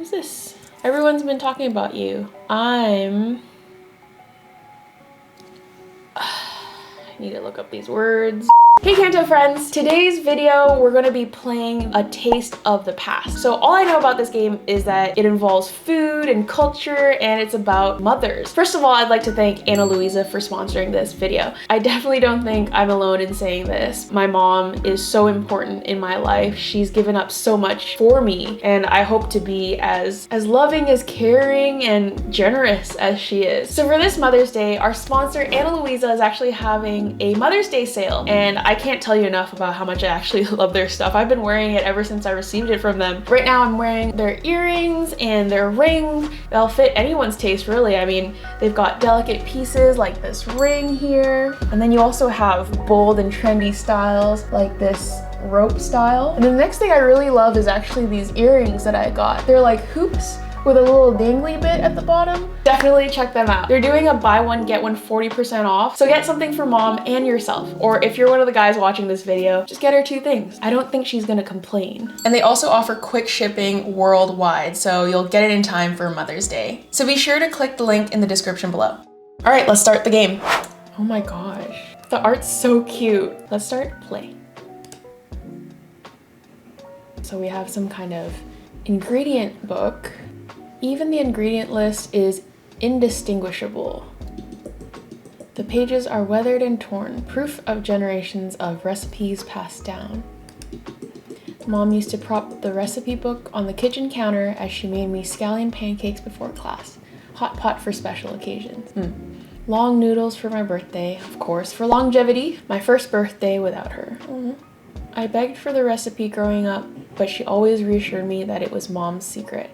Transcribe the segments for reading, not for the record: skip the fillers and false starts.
Who's this? Everyone's been talking about you. I need to look up these words. Hey Kanto friends! Today's video we're going to be playing A Taste of the Past. So all I know about this game is that it involves food and culture and it's about mothers. First of all, I'd like to thank Anna Luisa for sponsoring this video. I definitely don't think I'm alone in saying this. My mom is so important in my life. She's given up so much for me and I hope to be as loving, as caring, and generous as she is. So for this Mother's Day, our sponsor Anna Luisa is actually having a Mother's Day sale and I can't tell you enough about how much I actually love their stuff. I've been wearing it ever since I received it from them. Right now I'm wearing their earrings and their rings. They'll fit anyone's taste really. I mean, they've got delicate pieces like this ring here. And then you also have bold and trendy styles like this rope style. And the next thing I really love is actually these earrings that I got. They're like hoops with a little dangly bit at the bottom. Definitely check them out. They're doing a buy one, get one 40% off. So get something for mom and yourself. Or if you're one of the guys watching this video, just get her 2 things. I don't think she's gonna complain. And they also offer quick shipping worldwide, so you'll get it in time for Mother's Day. So be sure to click the link in the description below. All right, let's start the game. Oh my gosh, the art's so cute. Let's start play. So we have some kind of ingredient book. Even the ingredient list is indistinguishable. The pages are weathered and torn, proof of generations of recipes passed down. Mom used to prop the recipe book on the kitchen counter as she made me scallion pancakes before class. Hot pot for special occasions. Long noodles for my birthday, of course, for longevity. My first birthday without her. I begged for the recipe growing up, but she always reassured me that it was Mom's secret.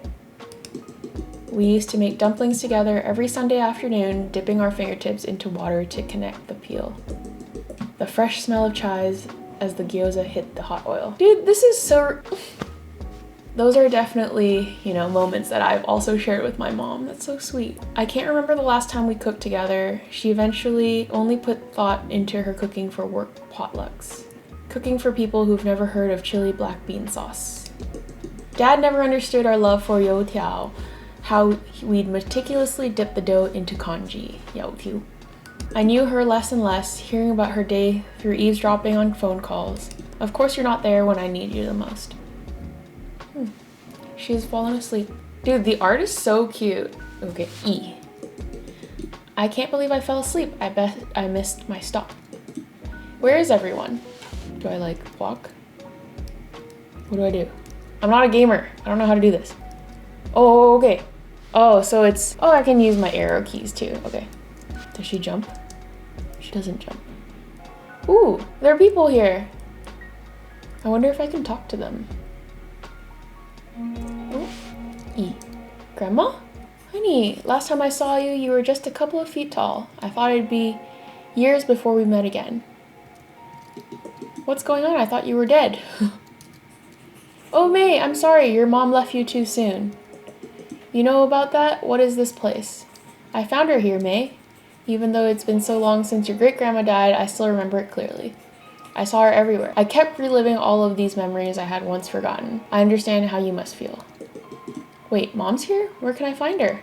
We used to make dumplings together every Sunday afternoon, dipping our fingertips into water to connect the peel. The fresh smell of chives as the gyoza hit the hot oil. Dude, this is so... Those are definitely, you know, moments that I've also shared with my mom. That's so sweet. I can't remember the last time we cooked together. She eventually only put thought into her cooking for work potlucks. Cooking for people who've never heard of chili black bean sauce. Dad never understood our love for youtiao, how we'd meticulously dip the dough into congee, yaotiu. I knew her less and less, hearing about her day through eavesdropping on phone calls. Of course you're not there when I need you the most. She's fallen asleep. Dude, the art is so cute. Okay, E. I can't believe I fell asleep. I bet I missed my stop. Where is everyone? Do I like walk? What do I do? I'm not a gamer. I don't know how to do this. Oh, okay. Oh, so it's... Oh, I can use my arrow keys too. Okay. Does she jump? She doesn't jump. Ooh, there are people here. I wonder if I can talk to them. Oh, E. Grandma? Honey, last time I saw you, you were just a couple of feet tall. I thought it'd be years before we met again. What's going on? I thought you were dead. Oh, May, I'm sorry. Your mom left you too soon. You know about that? What is this place? I found her here, May. Even though it's been so long since your great-grandma died, I still remember it clearly. I saw her everywhere. I kept reliving all of these memories I had once forgotten. I understand how you must feel. Wait, Mom's here? Where can I find her?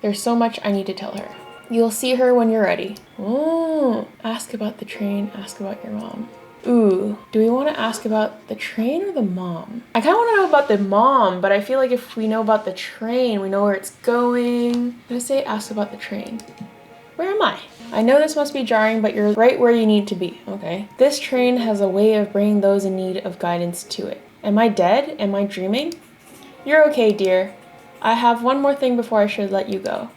There's so much I need to tell her. You'll see her when you're ready. Ooh, ask about the train, ask about your mom. Ooh, do we want to ask about the train or the mom? I kind of want to know about the mom, but I feel like if we know about the train, we know where it's going. I'm gonna say ask about the train. Where am I? I know this must be jarring, but you're right where you need to be. Okay. This train has a way of bringing those in need of guidance to it. Am I dead? Am I dreaming? You're okay, dear. I have one more thing before I should let you go.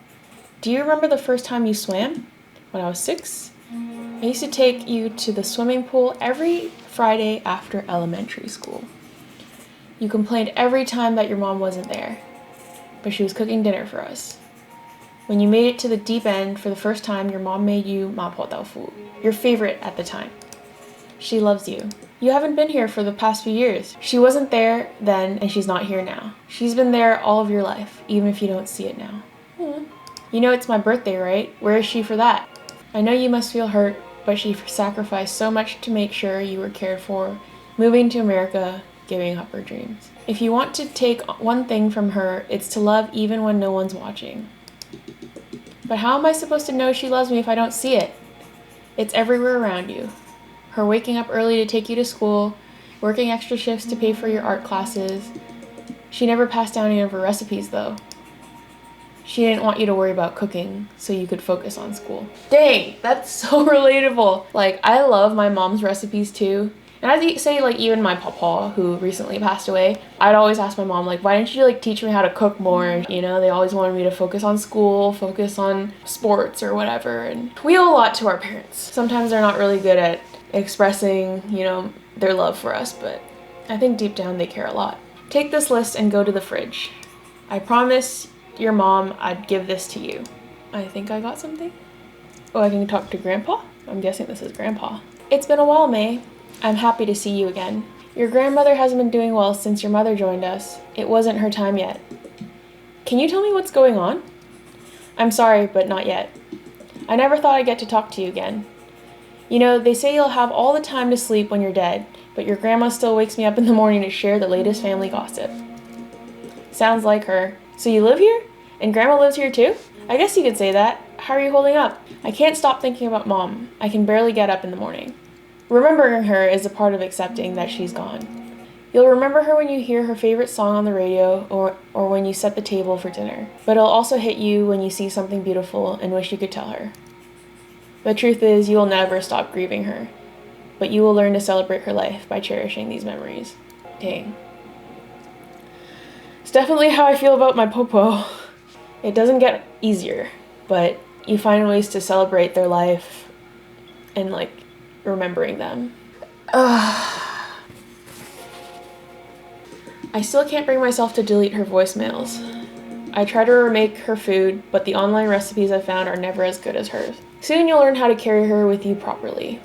Do you remember the first time you swam? When I was 6? I used to take you to the swimming pool every Friday after elementary school. You complained every time that your mom wasn't there, but she was cooking dinner for us. When you made it to the deep end for the first time, your mom made you mapo tofu, your favorite at the time. She loves you. You haven't been here for the past few years. She wasn't there then, and she's not here now. She's been there all of your life, even if you don't see it now. You know it's my birthday, right? Where is she for that? I know you must feel hurt, but she sacrificed so much to make sure you were cared for, moving to America, giving up her dreams. If you want to take one thing from her, it's to love even when no one's watching. But how am I supposed to know she loves me if I don't see it? It's everywhere around you. Her waking up early to take you to school, working extra shifts to pay for your art classes. She never passed down any of her recipes though. She didn't want you to worry about cooking so you could focus on school. Dang, that's so relatable. Like, I love my mom's recipes too. And I'd say, like, even my papa, who recently passed away, I'd always ask my mom, like, why didn't you, like, teach me how to cook more? You know, they always wanted me to focus on school, focus on sports or whatever. And we owe a lot to our parents. Sometimes they're not really good at expressing, you know, their love for us, but I think deep down they care a lot. Take this list and go to the fridge. I promise your mom I'd give this to you. I think I got something. Oh, I can talk to Grandpa? I'm guessing this is Grandpa. It's been a while, May. I'm happy to see you again. Your grandmother hasn't been doing well since your mother joined us. It wasn't her time yet. Can you tell me what's going on? I'm sorry, but not yet. I never thought I'd get to talk to you again. You know, they say you'll have all the time to sleep when you're dead, but your grandma still wakes me up in the morning to share the latest family gossip. Sounds like her. So you live here? And Grandma lives here too? I guess you could say that. How are you holding up? I can't stop thinking about Mom. I can barely get up in the morning. Remembering her is a part of accepting that she's gone. You'll remember her when you hear her favorite song on the radio or when you set the table for dinner. But it'll also hit you when you see something beautiful and wish you could tell her. The truth is, you will never stop grieving her. But you will learn to celebrate her life by cherishing these memories. Dang. It's definitely how I feel about my popo. It doesn't get easier, but you find ways to celebrate their life and, like, remembering them. I still can't bring myself to delete her voicemails. I try to remake her food, but the online recipes I found are never as good as hers. Soon you'll learn how to carry her with you properly.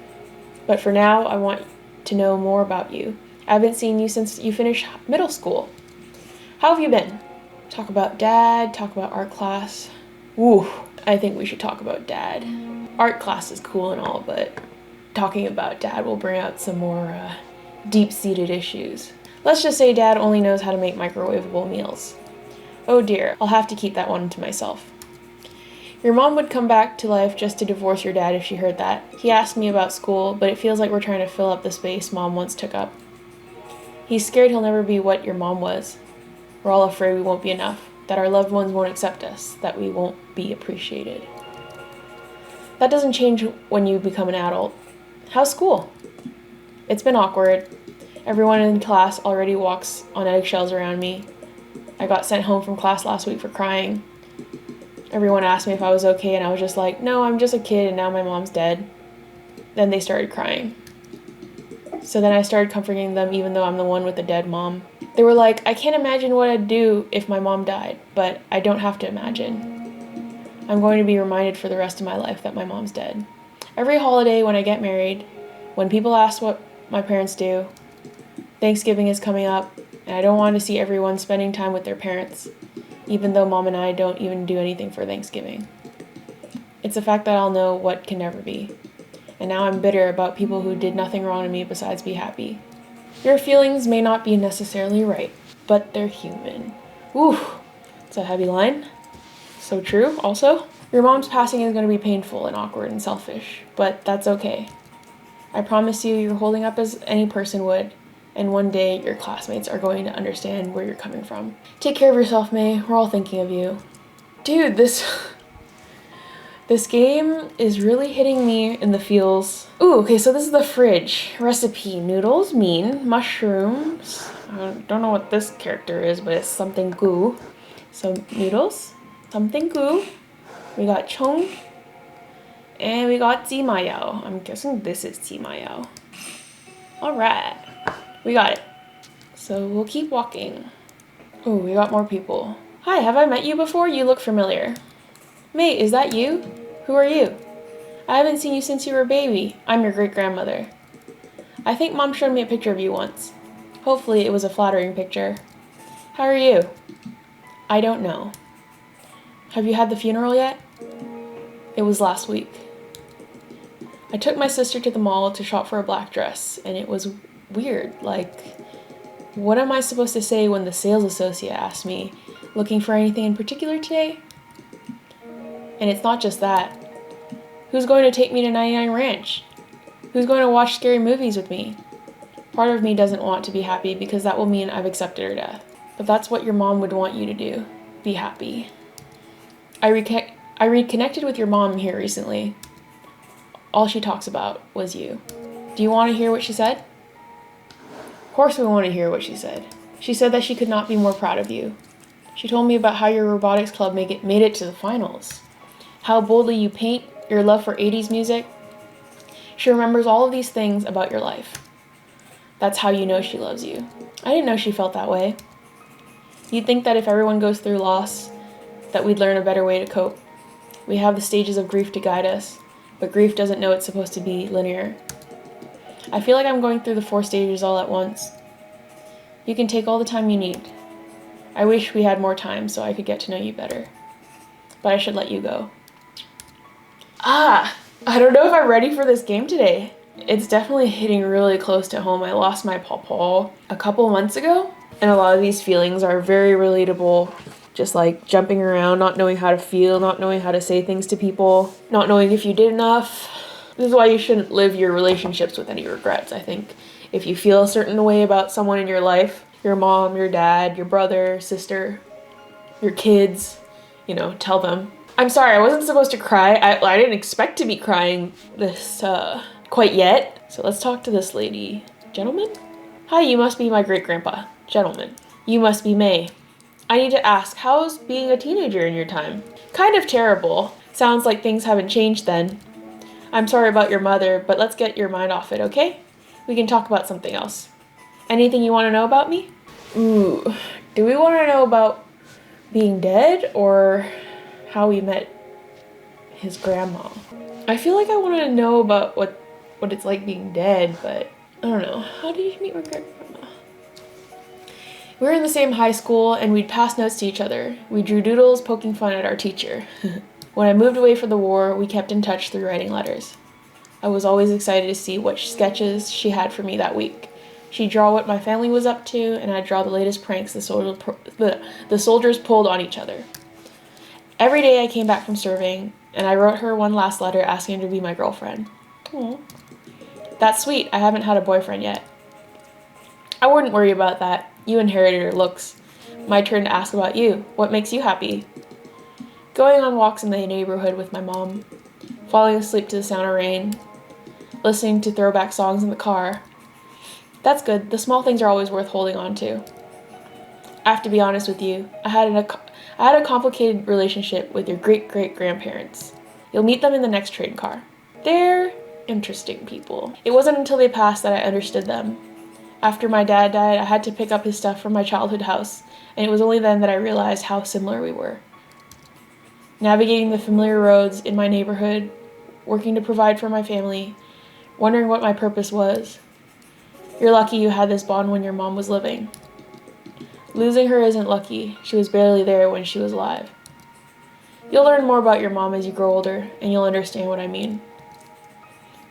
But for now, I want to know more about you. I haven't seen you since you finished middle school. How have you been? Talk about Dad, talk about art class. Ooh, I think we should talk about Dad. Art class is cool and all, but talking about Dad will bring out some more deep-seated issues. Let's just say Dad only knows how to make microwavable meals. Oh dear, I'll have to keep that one to myself. Your mom would come back to life just to divorce your dad if she heard that. He asked me about school, but it feels like we're trying to fill up the space Mom once took up. He's scared he'll never be what your mom was. We're all afraid we won't be enough, that our loved ones won't accept us, that we won't be appreciated. That doesn't change when you become an adult. How's school? It's been awkward. Everyone in class already walks on eggshells around me. I got sent home from class last week for crying. Everyone asked me if I was okay, and I was just like, no, I'm just a kid, and now my mom's dead. Then they started crying. So then I started comforting them, even though I'm the one with the dead mom. They were like, I can't imagine what I'd do if my mom died, but I don't have to imagine. I'm going to be reminded for the rest of my life that my mom's dead. Every holiday, when I get married, when people ask what my parents do, Thanksgiving is coming up, and I don't want to see everyone spending time with their parents, even though Mom and I don't even do anything for Thanksgiving. It's a fact that I'll know what can never be. And now I'm bitter about people who did nothing wrong to me besides be happy. Your feelings may not be necessarily right, but they're human. Ooh, it's a heavy line. So true, also. Your mom's passing is going to be painful and awkward and selfish, but that's okay. I promise you, you're holding up as any person would, and one day your classmates are going to understand where you're coming from. Take care of yourself, May. We're all thinking of you. Dude, this game is really hitting me in the feels. Ooh, okay, so this is the fridge. Recipe: noodles, mean, mushrooms. I don't know what this character is, but it's something goo. So noodles, something goo. We got chong, and we got jimayao. I'm guessing this is jimayao. All right, we got it. So we'll keep walking. Oh, we got more people. Hi, have I met you before? You look familiar. Mate, is that you? Who are you? I haven't seen you since you were a baby. I'm your great-grandmother. I think Mom showed me a picture of you once. Hopefully it was a flattering picture. How are you? I don't know. Have you had the funeral yet? It was last week. I took my sister to the mall to shop for a black dress, and it was weird. Like, What am I supposed to say when the sales associate asks me, looking for anything in particular today? And it's not just that. Who's going to take me to 99 Ranch? Who's going to watch scary movies with me? Part of me doesn't want to be happy because that will mean I've accepted her death. But that's what your mom would want you to do. Be happy. I reconnected with your mom here recently. All she talks about was you. Do you want to hear what she said? Of course we want to hear what she said. She said that she could not be more proud of you. She told me about how your robotics club made it to the finals. How boldly you paint, your love for 80s music. She remembers all of these things about your life. That's how you know she loves you. I didn't know she felt that way. You'd think that if everyone goes through loss, that we'd learn a better way to cope. We have the stages of grief to guide us, but grief doesn't know it's supposed to be linear. I feel like I'm going through the 4 stages all at once. You can take all the time you need. I wish we had more time so I could get to know you better. But I should let you go. I don't know if I'm ready for this game today. It's definitely hitting really close to home. I lost my pawpaw a couple months ago, and a lot of these feelings are very relatable. Just like jumping around, not knowing how to feel, not knowing how to say things to people, not knowing if you did enough. This is why you shouldn't live your relationships with any regrets, I think. If you feel a certain way about someone in your life, your mom, your dad, your brother, sister, your kids, tell them. I'm sorry, I wasn't supposed to cry. I didn't expect to be crying this quite yet. So let's talk to this lady. Gentleman? Hi, you must be my great-grandpa. Gentleman. You must be May. I need to ask, how's being a teenager in your time? Kind of terrible. Sounds like things haven't changed then. I'm sorry about your mother, but let's get your mind off it, okay? We can talk about something else. Anything you want to know about me? Ooh, do we want to know about being dead or how we met his grandma? I feel like I want to know about what it's like being dead, but I don't know. How did you meet my grandma? We were in the same high school and we'd pass notes to each other. We drew doodles, poking fun at our teacher. When I moved away for the war, we kept in touch through writing letters. I was always excited to see what sketches she had for me that week. She'd draw what my family was up to, and I'd draw the latest pranks the soldiers pulled on each other. Every day I came back from serving, and I wrote her one last letter asking her to be my girlfriend. Aww. That's sweet. I haven't had a boyfriend yet. I wouldn't worry about that. You inherited her looks. My turn to ask about you. What makes you happy? Going on walks in the neighborhood with my mom. Falling asleep to the sound of rain. Listening to throwback songs in the car. That's good. The small things are always worth holding on to. I have to be honest with you. I had a complicated relationship with your great-great-grandparents. You'll meet them in the next train car. They're interesting people. It wasn't until they passed that I understood them. After my dad died, I had to pick up his stuff from my childhood house, and it was only then that I realized how similar we were. Navigating the familiar roads in my neighborhood, working to provide for my family, wondering what my purpose was. You're lucky you had this bond when your mom was living. Losing her isn't lucky. She was barely there when she was alive. You'll learn more about your mom as you grow older, and you'll understand what I mean.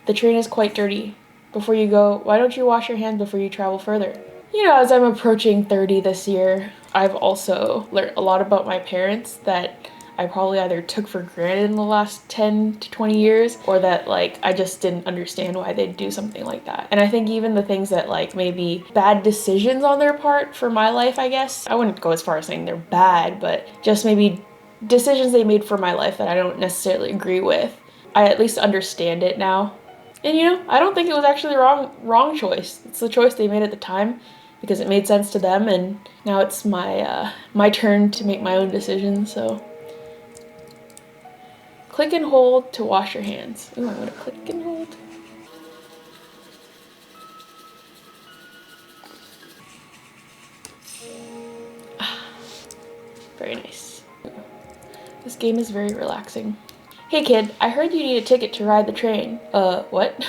The train is quite dirty. Before you go, why don't you wash your hands before you travel further? As I'm approaching 30 this year, I've also learned a lot about my parents that I probably either took for granted in the last 10 to 20 years, or that I just didn't understand why they'd do something like that. And I think even the things that maybe bad decisions on their part for my life, I guess, I wouldn't go as far as saying they're bad, but just maybe decisions they made for my life that I don't necessarily agree with. I at least understand it now. And I don't think it was actually the wrong choice. It's the choice they made at the time because it made sense to them, and now it's my turn to make my own decisions, so. Click and hold to wash your hands. Ooh, I'm gonna click and hold. Very nice. This game is very relaxing. Hey kid, I heard you need a ticket to ride the train. What?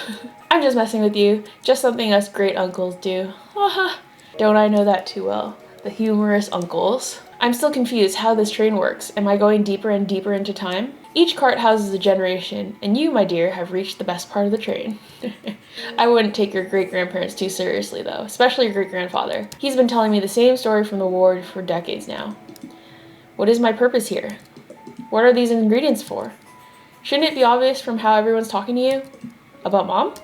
I'm just messing with you. Just something us great uncles do. Haha. Don't I know that too well? The humorous uncles. I'm still confused how this train works. Am I going deeper and deeper into time? Each cart houses a generation, and you, my dear, have reached the best part of the train. I wouldn't take your great-grandparents too seriously, though, especially your great-grandfather. He's been telling me the same story from the war for decades now. What is my purpose here? What are these ingredients for? Shouldn't it be obvious from how everyone's talking to you? About Mom?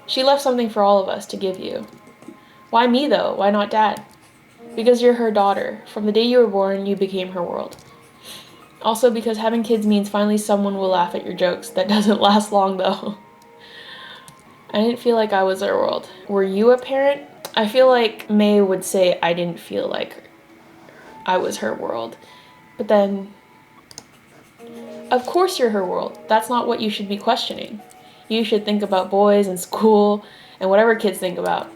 She left something for all of us to give you. Why me, though? Why not Dad? Because you're her daughter. From the day you were born, you became her world. Also because having kids means finally someone will laugh at your jokes. That doesn't last long, though. I didn't feel like I was her world. Were you a parent? I feel like May would say I didn't feel like I was her world. But then, of course you're her world. That's not what you should be questioning. You should think about boys and school and whatever kids think about.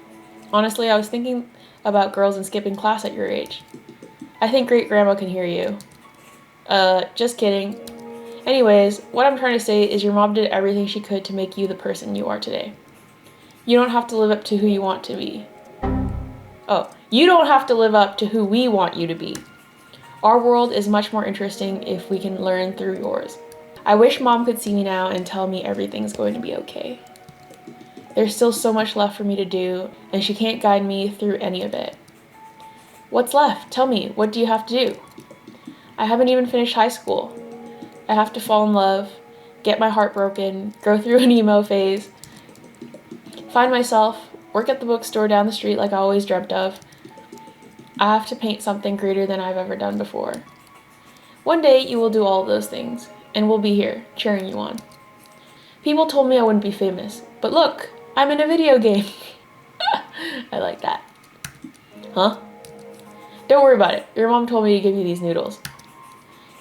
Honestly, I was thinking about girls and skipping class at your age. I think great-grandma can hear you. Just kidding. Anyways, what I'm trying to say is your mom did everything she could to make you the person you are today. You don't have to live up to who you want to be. Oh, you don't have to live up to who we want you to be. Our world is much more interesting if we can learn through yours. I wish Mom could see me now and tell me everything's going to be okay. There's still so much left for me to do, and she can't guide me through any of it. What's left? Tell me, what do you have to do? I haven't even finished high school. I have to fall in love, get my heart broken, go through an emo phase, find myself, work at the bookstore down the street like I always dreamt of. I have to paint something greater than I've ever done before. One day you will do all of those things, and we'll be here, cheering you on. People told me I wouldn't be famous, but look, I'm in a video game. I like that. Huh? Don't worry about it. Your mom told me to give you these noodles.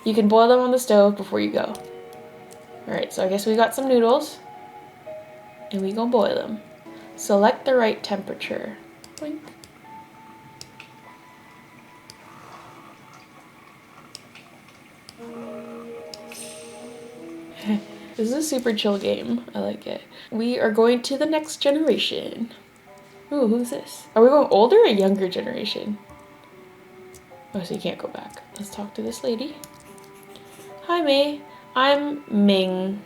You can boil them on the stove before you go. Alright, so I guess we got some noodles, and we gonna boil them. Select the right temperature. Boink. This is a super chill game. I like it. We are going to the next generation. Ooh, who's this? Are we going older or younger generation? Oh, so you can't go back. Let's talk to this lady. Hi, May. I'm Ming.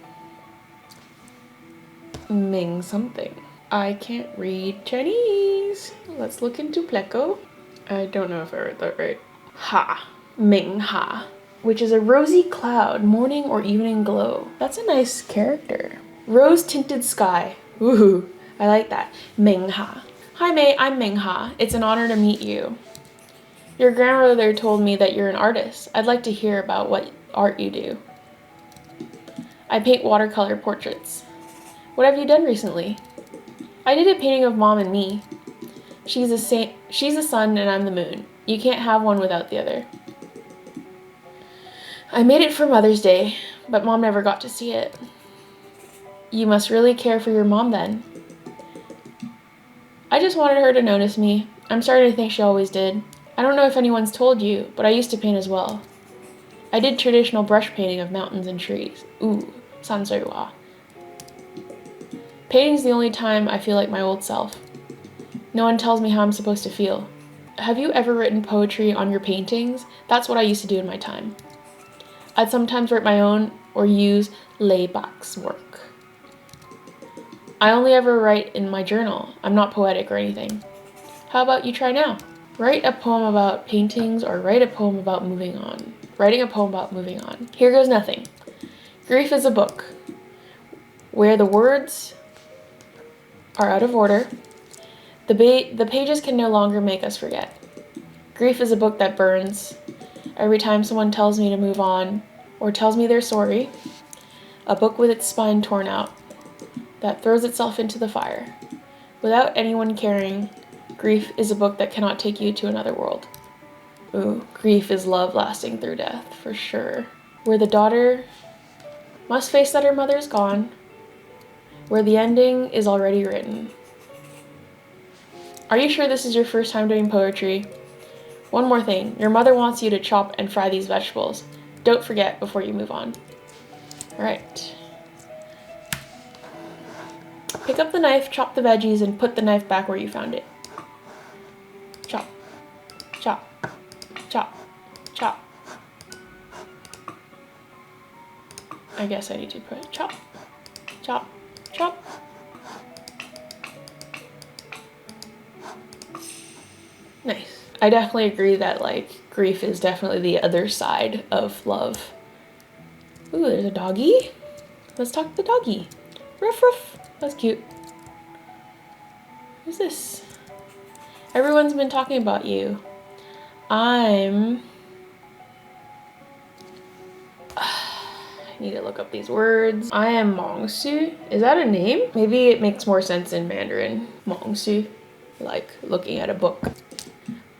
Ming something. I can't read Chinese. Let's look into Pleco. I don't know if I read that right. Ha. Ming Ha. Which is a rosy cloud, morning or evening glow. That's a nice character. Rose-tinted sky. Ooh, I like that. Ming Ha. Hi, May. I'm Ming Ha. It's an honor to meet you. Your grandmother told me that you're an artist. I'd like to hear about what art you do. I paint watercolor portraits. What have you done recently? I did a painting of Mom and me. She's the sun and I'm the moon. You can't have one without the other. I made it for Mother's Day, but Mom never got to see it. You must really care for your mom then. I just wanted her to notice me. I'm starting to think she always did. I don't know if anyone's told you, but I used to paint as well. I did traditional brush painting of mountains and trees. Ooh, sansui-wa. Painting's the only time I feel like my old self. No one tells me how I'm supposed to feel. Have you ever written poetry on your paintings? That's what I used to do in my time. I'd sometimes write my own or use Layback's work. I only ever write in my journal. I'm not poetic or anything. How about you try now? Write a poem about paintings or write a poem about moving on. Writing a poem about moving on. Here goes nothing. Grief is a book where the words are out of order. The pages can no longer make us forget. Grief is a book that burns. Every time someone tells me to move on or tells me they're sorry, a book with its spine torn out that throws itself into the fire. Without anyone caring, grief is a book that cannot take you to another world. Ooh, grief is love lasting through death, for sure. Where the daughter must face that her mother is gone, where the ending is already written. Are you sure this is your first time doing poetry? One more thing, your mother wants you to chop and fry these vegetables. Don't forget before you move on. All right. Pick up the knife, chop the veggies, and put the knife back where you found it. Chop, chop, chop, chop. I guess I need to put chop, chop, chop. Nice. I definitely agree that like grief is definitely the other side of love. Ooh, there's a doggy. Let's talk to the doggy. Ruff, ruff. That's cute. Who's this? Everyone's been talking about you. I need to look up these words. I am Mongsu. Is that a name? Maybe it makes more sense in Mandarin. Mongsu. Like looking at a book.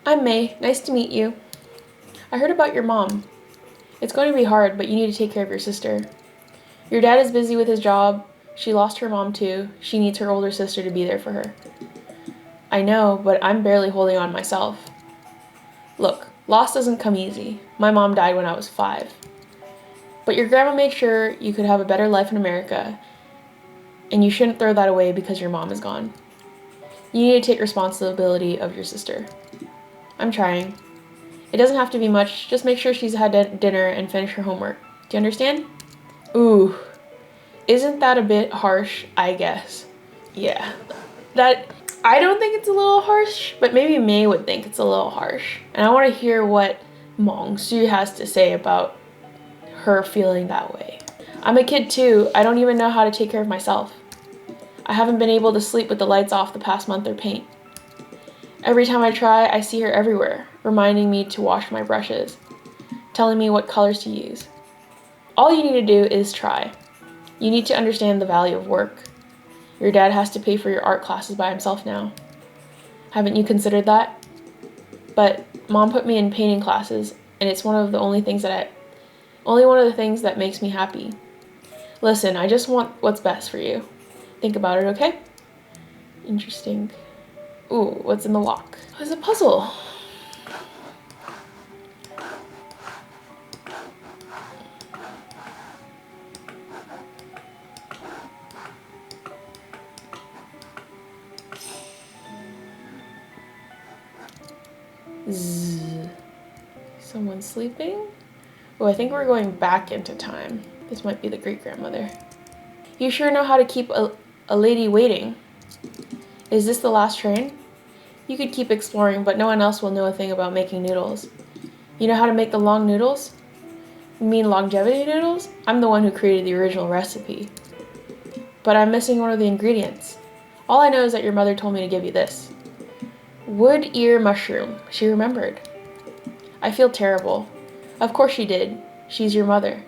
I'm May. Nice to meet you. I heard about your mom. It's going to be hard, but you need to take care of your sister. Your dad is busy with his job. She lost her mom too. She needs her older sister to be there for her. I know, but I'm barely holding on myself. Look, loss doesn't come easy. My mom died when I was 5. But your grandma made sure you could have a better life in America, and you shouldn't throw that away because your mom is gone. You need to take responsibility of your sister. I'm trying. It doesn't have to be much, just make sure she's had dinner and finish her homework. Do you understand? Ooh, isn't that a bit harsh, I guess? Yeah, I don't think it's a little harsh, but maybe May would think it's a little harsh. And I want to hear what Mongsu has to say about her feeling that way. I'm a kid too. I don't even know how to take care of myself. I haven't been able to sleep with the lights off the past month or paint. Every time I try, I see her everywhere, reminding me to wash my brushes, telling me what colors to use. All you need to do is try. You need to understand the value of work. Your dad has to pay for your art classes by himself now. Haven't you considered that? But Mom put me in painting classes, and it's one of the only things that makes me happy. Listen, I just want what's best for you. Think about it, okay? Interesting. Ooh, what's in the lock? It's a puzzle. Zzz. Someone sleeping? Oh, I think we're going back into time. This might be the great-grandmother. You sure know how to keep a lady waiting. Is this the last train? You could keep exploring, but no one else will know a thing about making noodles. You know how to make the long noodles? You mean longevity noodles? I'm the one who created the original recipe. But I'm missing one of the ingredients. All I know is that your mother told me to give you this. Wood ear mushroom. She remembered. I feel terrible. Of course she did. She's your mother.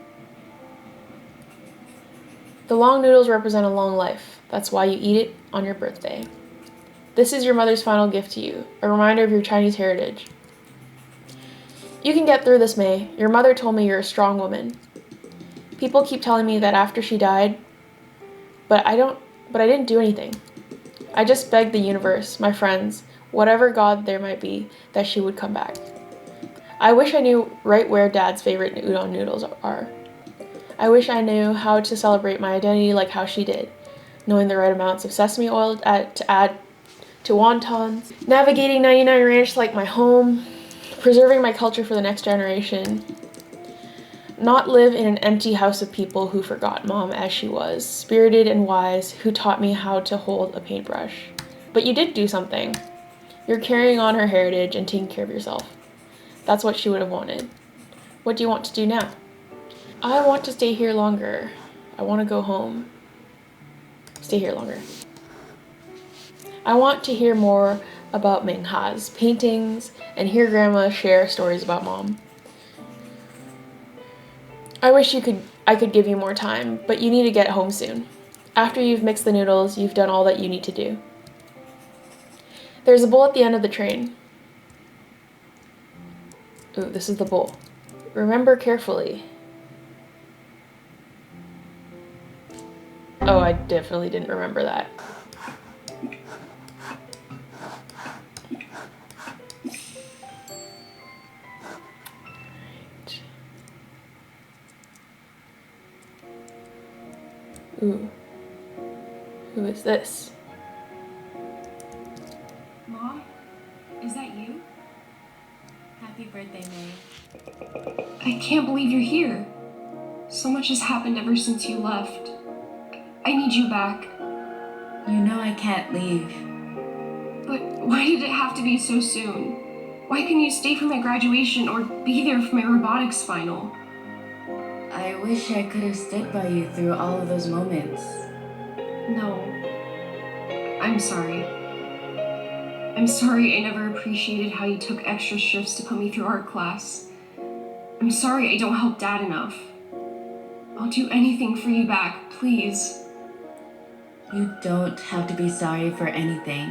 The long noodles represent a long life. That's why you eat it on your birthday. This is your mother's final gift to you, a reminder of your Chinese heritage. You can get through this, May. Your mother told me you're a strong woman. People keep telling me that after she died, but I didn't do anything. I just begged the universe, my friends, whatever God there might be, that she would come back. I wish I knew right where Dad's favorite udon noodles are. I wish I knew how to celebrate my identity like how she did, knowing the right amounts of sesame oil to add to wontons, navigating 99 Ranch like my home, preserving my culture for the next generation, not live in an empty house of people who forgot Mom as she was, spirited and wise, who taught me how to hold a paintbrush. But you did do something. You're carrying on her heritage and taking care of yourself. That's what she would have wanted. What do you want to do now? I want to stay here longer. I want to go home. Stay here longer. I want to hear more about Mingha's paintings and hear Grandma share stories about Mom. I wish I could give you more time, but you need to get home soon. After you've mixed the noodles, you've done all that you need to do. There's a bowl at the end of the train. Ooh, this is the bowl. Remember carefully. Oh, I definitely didn't remember that. Ooh. Who is this? Mom? Is that you? Happy birthday, May. I can't believe you're here. So much has happened ever since you left. I need you back. You know I can't leave. But why did it have to be so soon? Why couldn't you stay for my graduation or be there for my robotics final? I wish I could have stood by you through all of those moments. No. I'm sorry. I'm sorry I never appreciated how you took extra shifts to put me through art class. I'm sorry I don't help Dad enough. I'll do anything for you back, please. You don't have to be sorry for anything.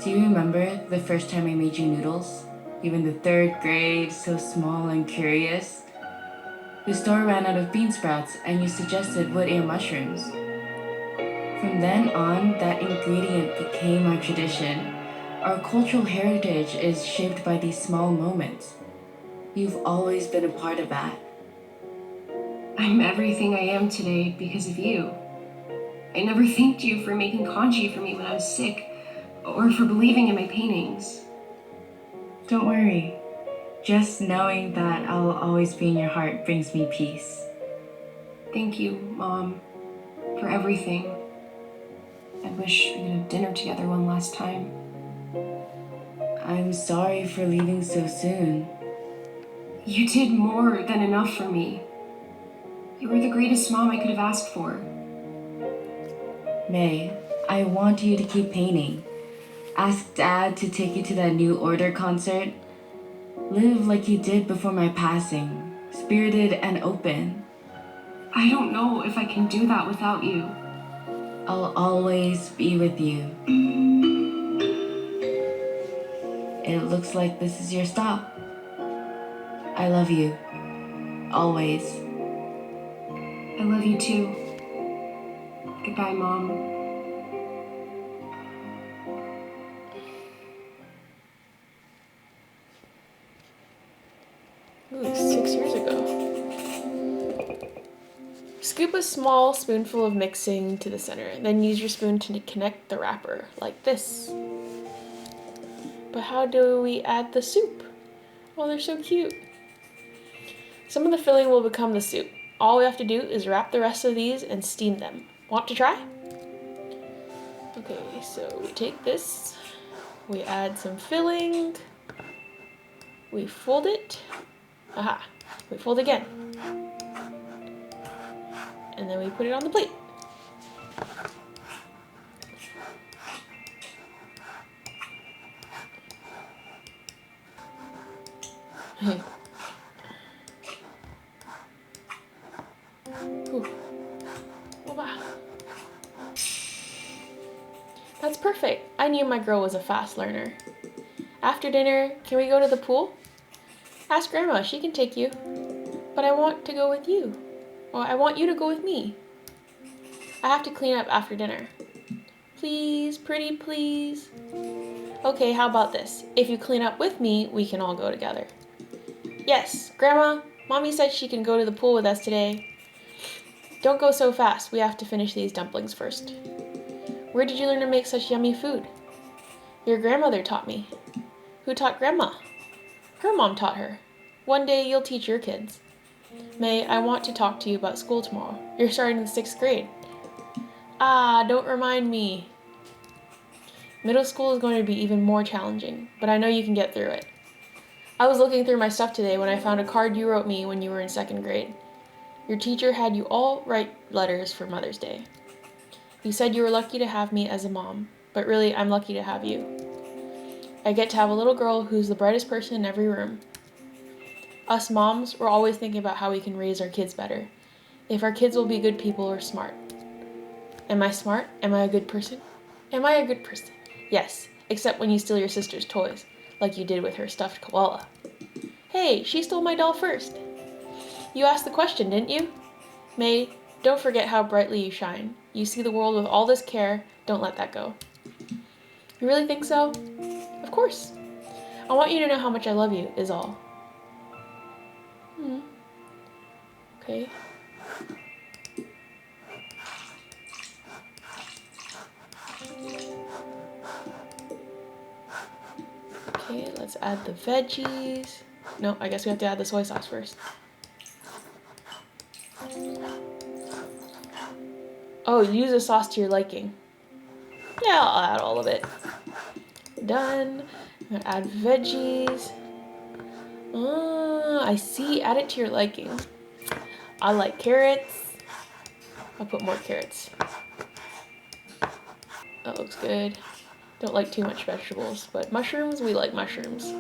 Do you remember the first time I made you noodles? Even the third grade, so small and curious. The store ran out of bean sprouts and you suggested wood ear mushrooms. From then on, that ingredient became our tradition. Our cultural heritage is shaped by these small moments. You've always been a part of that. I'm everything I am today because of you. I never thanked you for making kanji for me when I was sick, or for believing in my paintings. Don't worry. Just knowing that I'll always be in your heart brings me peace. Thank you, Mom, for everything. I wish we could have dinner together one last time. I'm sorry for leaving so soon. You did more than enough for me. You were the greatest mom I could have asked for. May, I want you to keep painting. Ask Dad to take you to that New Order concert. Live like you did before my passing, spirited and open. I don't know if I can do that without you. I'll always be with you. It looks like this is your stop. I love you. Always. I love you too. Goodbye, Mom. Ooh, 6 years ago. Scoop a small spoonful of mixing to the center, then use your spoon to connect the wrapper, like this. But how do we add the soup? Oh, they're so cute. Some of the filling will become the soup. All we have to do is wrap the rest of these and steam them. Want to try? Okay, so we take this, we add some filling, we fold it, aha, we fold again, and then we put it on the plate. Ooh. Oh, wow. That's perfect. I knew my girl was a fast learner. After dinner, can we go to the pool? Ask Grandma, she can take you. But I want to go with you. Well, I want you to go with me. I have to clean up after dinner. Please, pretty please. Okay, how about this? If you clean up with me, we can all go together. Yes, Grandma, Mommy said she can go to the pool with us today. Don't go so fast. We have to finish these dumplings first. Where did you learn to make such yummy food? Your grandmother taught me. Who taught Grandma? Her mom taught her. One day you'll teach your kids. May, I want to talk to you about school tomorrow. You're starting the 6th grade. Ah, don't remind me. Middle school is going to be even more challenging, but I know you can get through it. I was looking through my stuff today when I found a card you wrote me when you were in 2nd grade. Your teacher had you all write letters for Mother's Day. You said you were lucky to have me as a mom, but really I'm lucky to have you. I get to have a little girl who's the brightest person in every room. Us moms, we're always thinking about how we can raise our kids better. If our kids will be good people or smart. Am I smart? Am I a good person? Am I a good person? Yes, except when you steal your sister's toys, like you did with her stuffed koala. Hey, she stole my doll first. You asked the question, didn't you? May, don't forget how brightly you shine. You see the world with all this care. Don't let that go. You really think so? Of course. I want you to know how much I love you, is all. Okay. Okay, let's add the veggies. No, I guess we have to add the soy sauce first. Oh, use a sauce to your liking. Yeah, I'll add all of it. Done. I'm gonna add veggies. I see. Add it to your liking. I like carrots. I'll put more carrots. That looks good. Don't like too much vegetables, but mushrooms, we like mushrooms.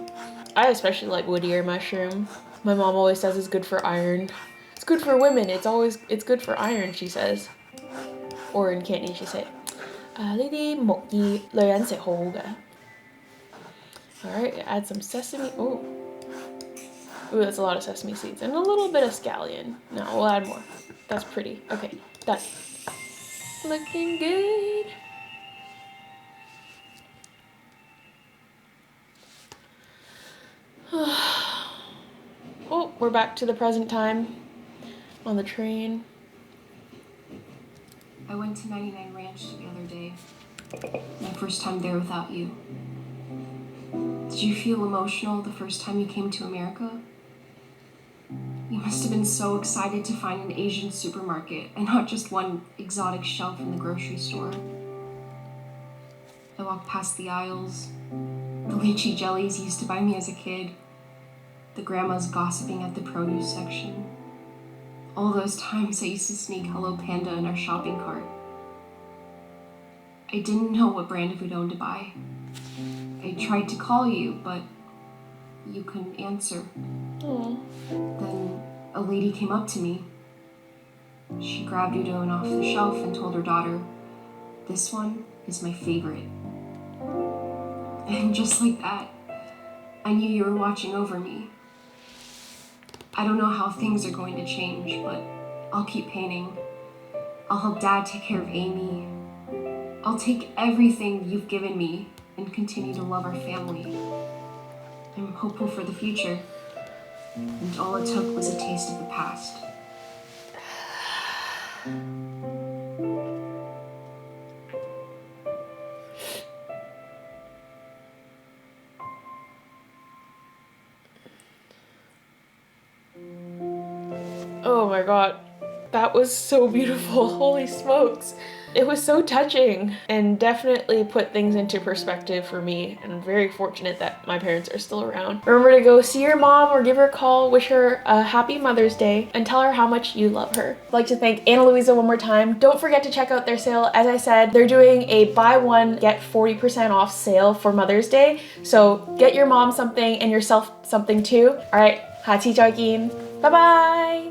I especially like wood ear mushroom. My mom always says it's good for iron. It's good for women. It's good for iron, she says. Or in Cantonese, she say, 呢啲木耳女人食好嘅. Alright, add some sesame. Ooh, that's a lot of sesame seeds. And a little bit of scallion. No, we'll add more. That's pretty. Okay, done. Looking good. Oh, we're back to the present time on the train. I went to 99 Ranch the other day. My first time there without you. Did you feel emotional the first time you came to America? You must have been so excited to find an Asian supermarket and not just one exotic shelf in the grocery store. I walked past the aisles, the lychee jellies you used to buy me as a kid, the grandmas gossiping at the produce section. All those times I used to sneak Hello Panda in our shopping cart. I didn't know what brand of udon to buy. I tried to call you, but you couldn't answer. Aww. Then a lady came up to me. She grabbed udon off the shelf and told her daughter, "This one is my favorite." And just like that, I knew you were watching over me. I don't know how things are going to change, but I'll keep painting. I'll help Dad take care of Amy. I'll take everything you've given me and continue to love our family. I'm hopeful for the future, and all it took was a taste of the past. Oh my god, that was so beautiful. Holy smokes. It was so touching and definitely put things into perspective for me. And I'm very fortunate that my parents are still around. Remember to go see your mom or give her a call, wish her a happy Mother's Day, and tell her how much you love her. I'd like to thank Ana Luisa one more time. Don't forget to check out their sale. As I said, they're doing a buy one, get 40% off sale for Mother's Day. So get your mom something and yourself something too. All right, 下次再見. Bye bye.